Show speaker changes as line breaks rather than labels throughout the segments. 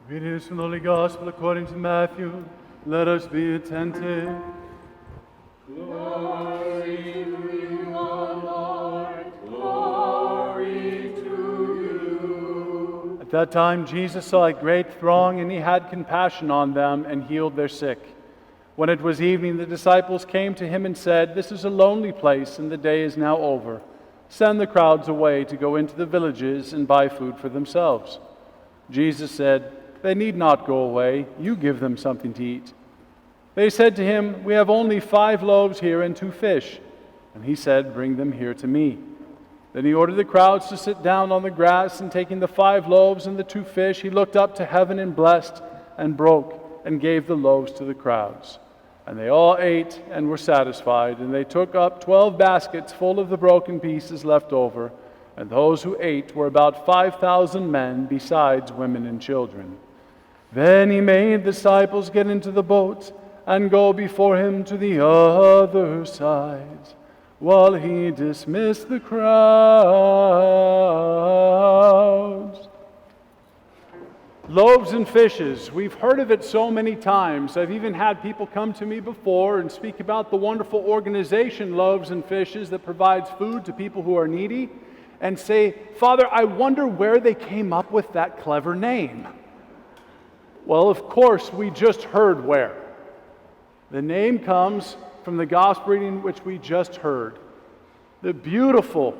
Reading is from the Holy Gospel according to Matthew. Let us be attentive.
Glory to you, O Lord. Glory to you.
At that time Jesus saw a great throng, and he had compassion on them and healed their sick. When it was evening, the disciples came to him and said, "This is a lonely place, and the day is now over. Send the crowds away to go into the villages and buy food for themselves." Jesus said, "They need not go away. You give them something to eat." They said to him, "We have only 5 loaves here and 2 fish." And he said, "Bring them here to me." Then he ordered the crowds to sit down on the grass, and taking the 5 loaves and the 2 fish, he looked up to heaven and blessed and broke and gave the loaves to the crowds. And they all ate and were satisfied, and they took up 12 baskets full of the broken pieces left over, and those who ate were about 5,000 men, besides women and children. Then he made the disciples get into the boat and go before him to the other side, while he dismissed the crowds. Loaves and fishes. We've heard of it so many times. I've even had people come to me before and speak about the wonderful organization, Loaves and Fishes, that provides food to people who are needy, and say, "Father, I wonder where they came up with that clever name." Well, of course, we just heard where. The name comes from the gospel reading which we just heard. The beautiful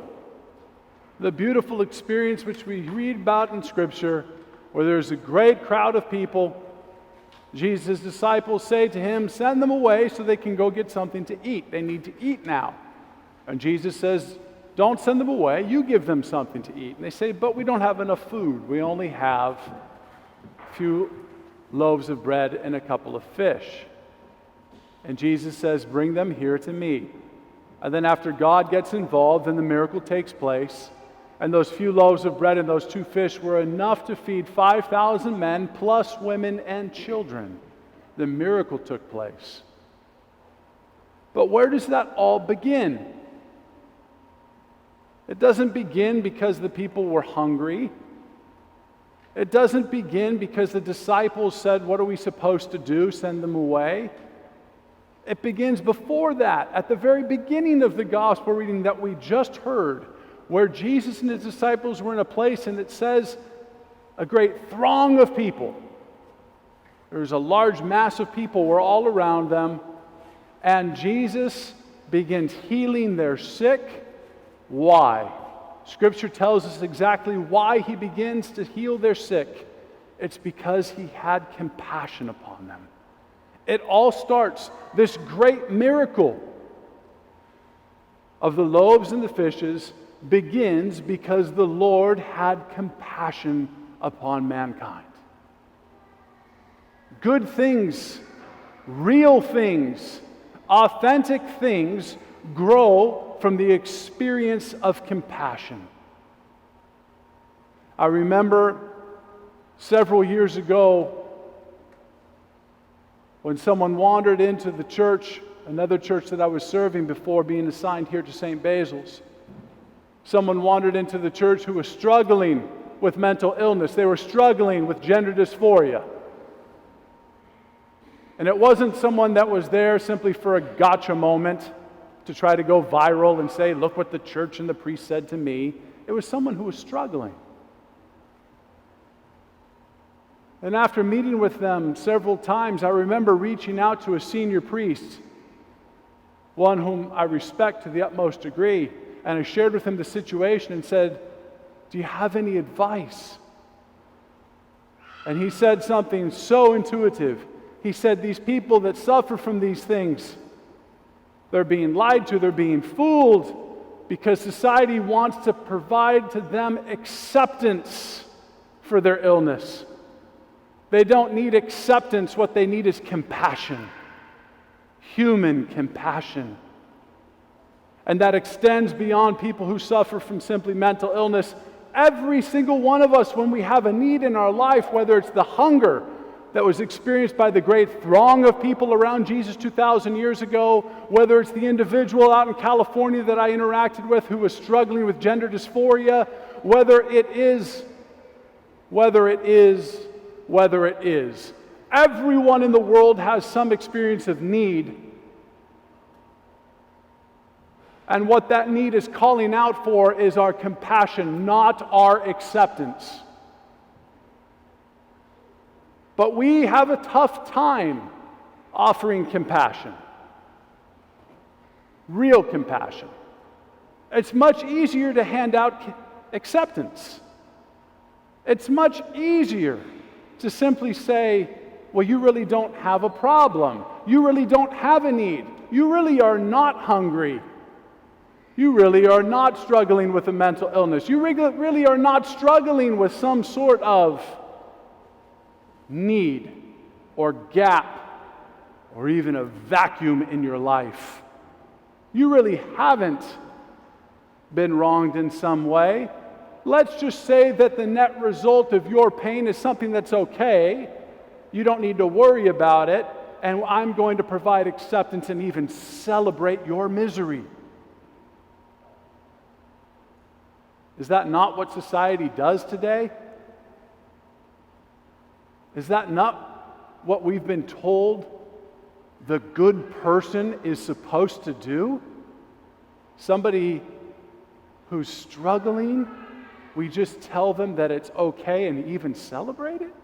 experience which we read about in Scripture, where there's a great crowd of people. Jesus' disciples say to him, "Send them away so they can go get something to eat. They need to eat now." And Jesus says, "Don't send them away. You give them something to eat." And they say, "But we don't have enough food. We only have a few loaves of bread and a couple of fish." And Jesus says, "Bring them here to me." And then after God gets involved, then the miracle takes place. And those few loaves of bread and those 2 fish were enough to feed 5,000 men, plus women and children. The miracle took place. But where does that all begin? It doesn't begin because the people were hungry. It doesn't begin because the disciples said, "What are we supposed to do? Send them away." It begins before that, at the very beginning of the gospel reading that we just heard, where Jesus and his disciples were in a place, and it says a great throng of people. There's a large mass of people were all around them, and Jesus begins healing their sick. Why? Scripture tells us exactly why he begins to heal their sick. It's because he had compassion upon them. It all starts, this great miracle of the loaves and the fishes begins because the Lord had compassion upon mankind. Good things, real things, authentic things grow from the experience of compassion. I remember several years ago when someone wandered into the church, another church that I was serving before being assigned here to St. Basil's. Someone wandered into the church who was struggling with mental illness. They were struggling with gender dysphoria. And it wasn't someone that was there simply for a gotcha moment to try to go viral and say, "Look what the church and the priest said to me." It was someone who was struggling. And after meeting with them several times, I remember reaching out to a senior priest, one whom I respect to the utmost degree, and I shared with him the situation and said, "Do you have any advice?" And he said something so intuitive. He said, "These people that suffer from these things, they're being lied to, they're being fooled, because society wants to provide to them acceptance for their illness. They don't need acceptance. What they need is compassion, human compassion. And that extends beyond people who suffer from simply mental illness. Every single one of us, when we have a need in our life, whether it's the hunger that was experienced by the great throng of people around Jesus 2,000 years ago, whether it's the individual out in California that I interacted with who was struggling with gender dysphoria, whether it is whether it is. Everyone in the world has some experience of need. And what that need is calling out for is our compassion, not our acceptance. But we have a tough time offering compassion. Real compassion. It's much easier to hand out acceptance. It's much easier to simply say, well, you really don't have a problem. You really don't have a need. You really are not hungry. You really are not struggling with a mental illness. You really are not struggling with some sort of need or gap or even a vacuum in your life. You really haven't been wronged in some way. Let's just say that the net result of your pain is something that's okay. You don't need to worry about it, and I'm going to provide acceptance and even celebrate your misery. Is that not what society does today? Is that not what we've been told the good person is supposed to do? Somebody who's struggling, we just tell them that it's okay and even celebrate it?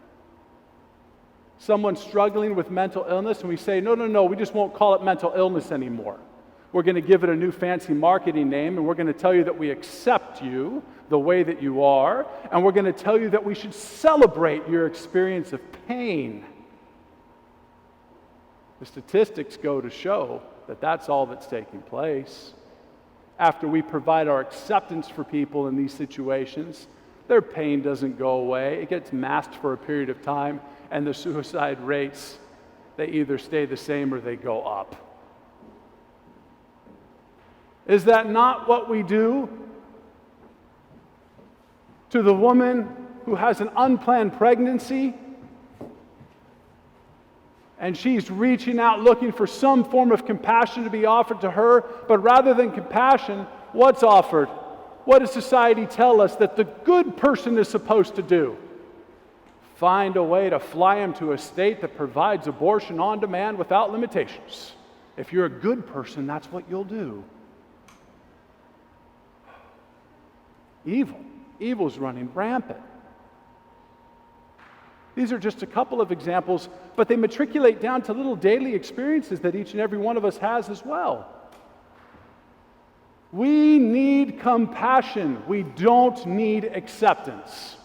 Someone struggling with mental illness, and we say, no, we just won't call it mental illness anymore. We're going to give it a new fancy marketing name, and we're going to tell you that we accept you the way that you are, and we're going to tell you that we should celebrate your experience of pain. The statistics go to show that that's all that's taking place. After we provide our acceptance for people in these situations, their pain doesn't go away. It gets masked for a period of time, and the suicide rates, they either stay the same or they go up. Is that not what we do to the woman who has an unplanned pregnancy and she's reaching out looking for some form of compassion to be offered to her, but rather than compassion, what's offered? What does society tell us that the good person is supposed to do? Find a way to fly him to a state that provides abortion on demand without limitations. If you're a good person, that's what you'll do. Evil's running rampant. These are just a couple of examples, but they matriculate down to little daily experiences that each and every one of us has as well. We need compassion. We don't need acceptance.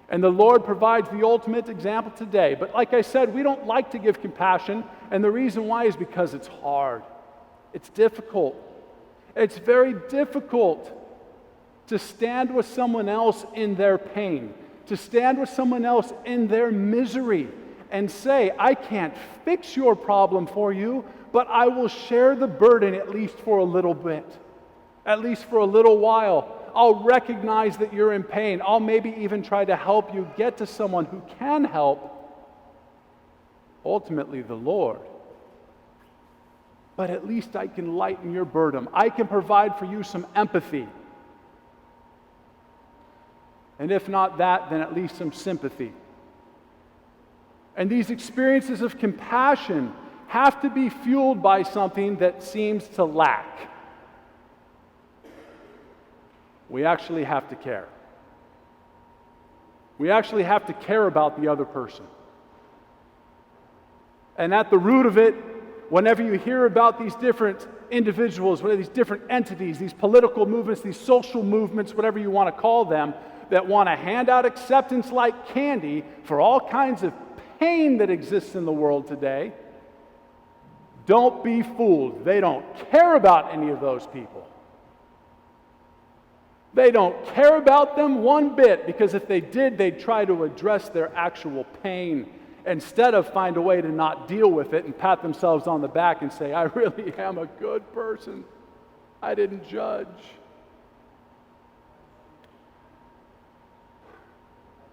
And the Lord provides the ultimate example today. But like I said, we don't like to give compassion, and the reason why is because it's hard. It's difficult. It's very difficult to stand with someone else in their pain, to stand with someone else in their misery and say, I can't fix your problem for you, but I will share the burden at least for a little bit, at least for a little while. I'll recognize that you're in pain. I'll maybe even try to help you get to someone who can help, ultimately the Lord. But at least I can lighten your burden. I can provide for you some empathy. And if not that, then at least some sympathy. And these experiences of compassion have to be fueled by something that seems to lack. We actually have to care. We actually have to care about the other person. And at the root of it, whenever you hear about these different individuals, these different entities, these political movements, these social movements, whatever you want to call them, that want to hand out acceptance like candy for all kinds of pain that exists in the world today, don't be fooled. They don't care about any of those people. They don't care about them one bit, because if they did, they'd try to address their actual pain instead of find a way to not deal with it and pat themselves on the back and say, I really am a good person. I didn't judge.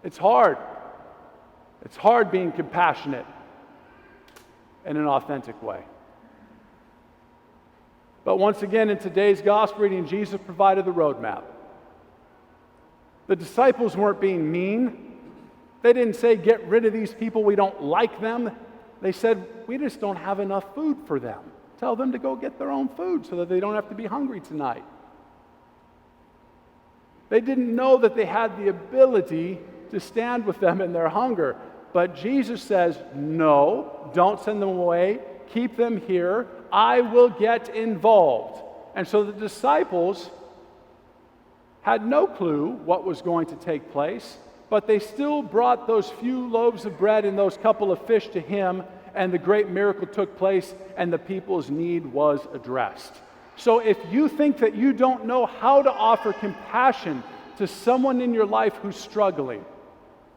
It's hard. It's hard being compassionate in an authentic way. But once again, in today's gospel reading, Jesus provided the roadmap. The disciples weren't being mean. They didn't say, get rid of these people, we don't like them. They said, we just don't have enough food for them. Tell them to go get their own food so that they don't have to be hungry tonight. They didn't know that they had the ability to stand with them in their hunger. But Jesus says, no, don't send them away. Keep them here. I will get involved. And so the disciples had no clue what was going to take place, but they still brought those few loaves of bread and those couple of fish to him, and the great miracle took place, and the people's need was addressed. So if you think that you don't know how to offer compassion to someone in your life who's struggling,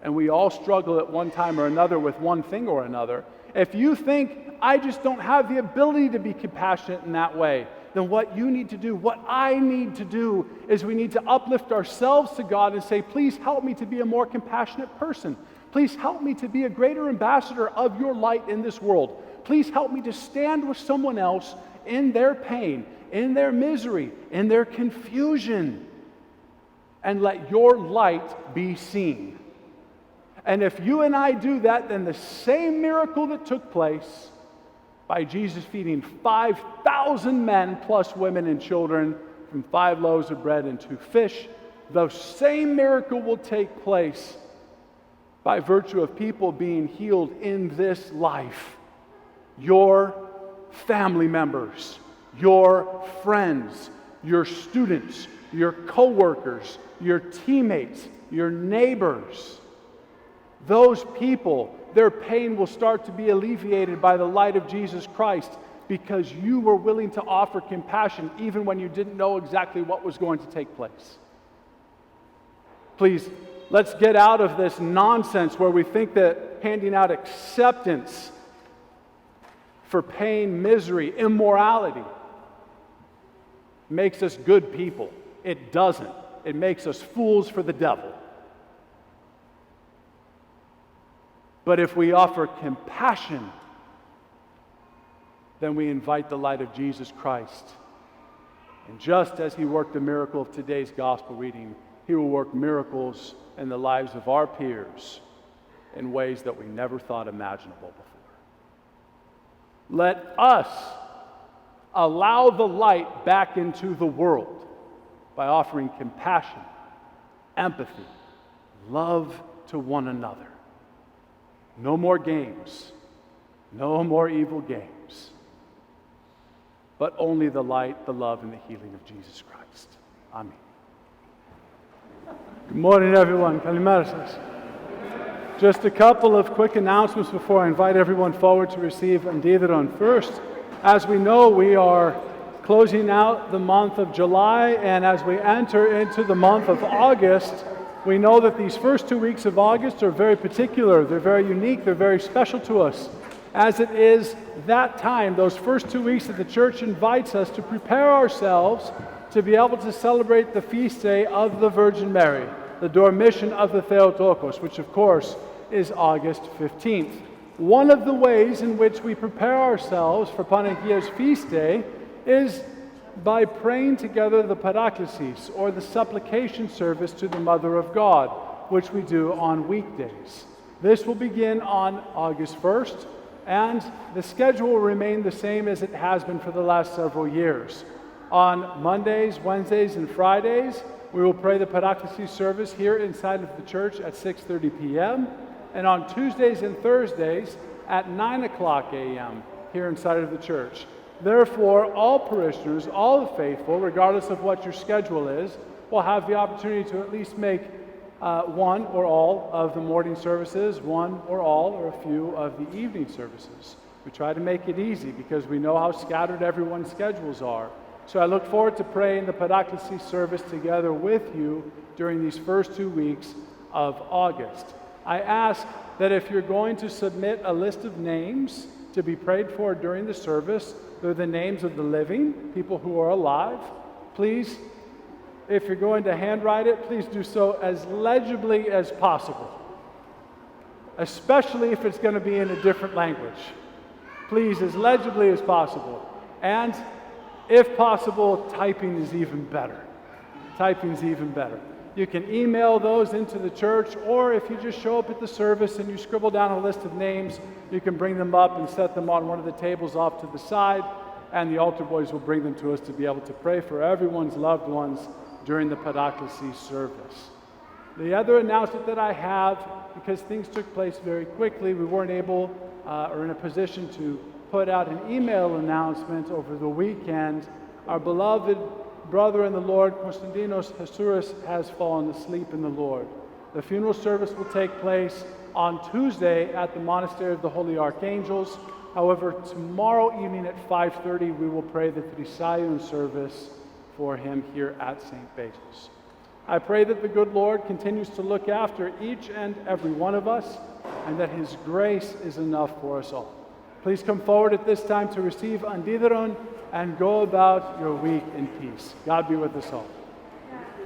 and we all struggle at one time or another with one thing or another, if you think, I just don't have the ability to be compassionate in that way, then what you need to do, what I need to do, is we need to uplift ourselves to God and say, please help me to be a more compassionate person. Please help me to be a greater ambassador of your light in this world. Please help me to stand with someone else in their pain, in their misery, in their confusion, and let your light be seen. And if you and I do that, then the same miracle that took place by Jesus feeding 5,000 men plus women and children from 5 loaves of bread and 2 fish, the same miracle will take place by virtue of people being healed in this life. Your family members, your friends, your students, your co-workers, your teammates, your neighbors, those people, their pain will start to be alleviated by the light of Jesus Christ because you were willing to offer compassion even when you didn't know exactly what was going to take place. Please, let's get out of this nonsense where we think that handing out acceptance for pain, misery, immorality makes us good people. It doesn't. It makes us fools for the devil. But if we offer compassion, then we invite the light of Jesus Christ. And just as he worked the miracle of today's gospel reading, he will work miracles in the lives of our peers in ways that we never thought imaginable before. Let us allow the light back into the world by offering compassion, empathy, love to one another. No more games, no more evil games, but only the light, the love, and the healing of Jesus Christ. Amen. Good morning, everyone. Kalimera σας. Just a couple of quick announcements before I invite everyone forward to receive Andidaron. First, as we know, we are closing out the month of July, and as we enter into the month of August, we know that these first 2 weeks of August are very particular, they're very unique, they're very special to us, as it is that time, those first 2 weeks that the church invites us to prepare ourselves to be able to celebrate the feast day of the Virgin Mary, the Dormition of the Theotokos, which of course is August 15th. One of the ways in which we prepare ourselves for Panagia's feast day is by praying together the Paraklesis, or the supplication service to the Mother of God, which we do on weekdays. This will begin on August 1st, and the schedule will remain the same as it has been for the last several years. On Mondays, Wednesdays, and Fridays, we will pray the Paraklesis service here inside of the church at 6:30 p.m., and on Tuesdays and Thursdays at 9 o'clock a.m. here inside of the church. Therefore, all parishioners, all the faithful, regardless of what your schedule is, will have the opportunity to at least make one or all of the morning services, one or all or a few of the evening services. We try to make it easy because we know how scattered everyone's schedules are. So I look forward to praying the Paraklesis service together with you during these first 2 weeks of August. I ask that if you're going to submit a list of names to be prayed for during the service, they're the names of the living, people who are alive. Please, if you're going to handwrite it, please do so as legibly as possible, especially if it's going to be in a different language. Please, as legibly as possible. And if possible, typing is even better. Typing is even better. You can email those into the church, or if you just show up at the service and you scribble down a list of names, you can bring them up and set them on one of the tables off to the side, and the altar boys will bring them to us to be able to pray for everyone's loved ones during the Paraklesis service. The other announcement that I have, because things took place very quickly, we weren't able or in a position to put out an email announcement over the weekend. Our beloved brother in the Lord, Konstantinos Hasuris, has fallen asleep in the Lord. The funeral service will take place on Tuesday at the Monastery of the Holy Archangels. However, tomorrow evening at 5:30, we will pray the Trisagion service for him here at St. Basil's. I pray that the good Lord continues to look after each and every one of us, and that his grace is enough for us all. Please come forward at this time to receive Andidaron and go about your week in peace. God be with us all.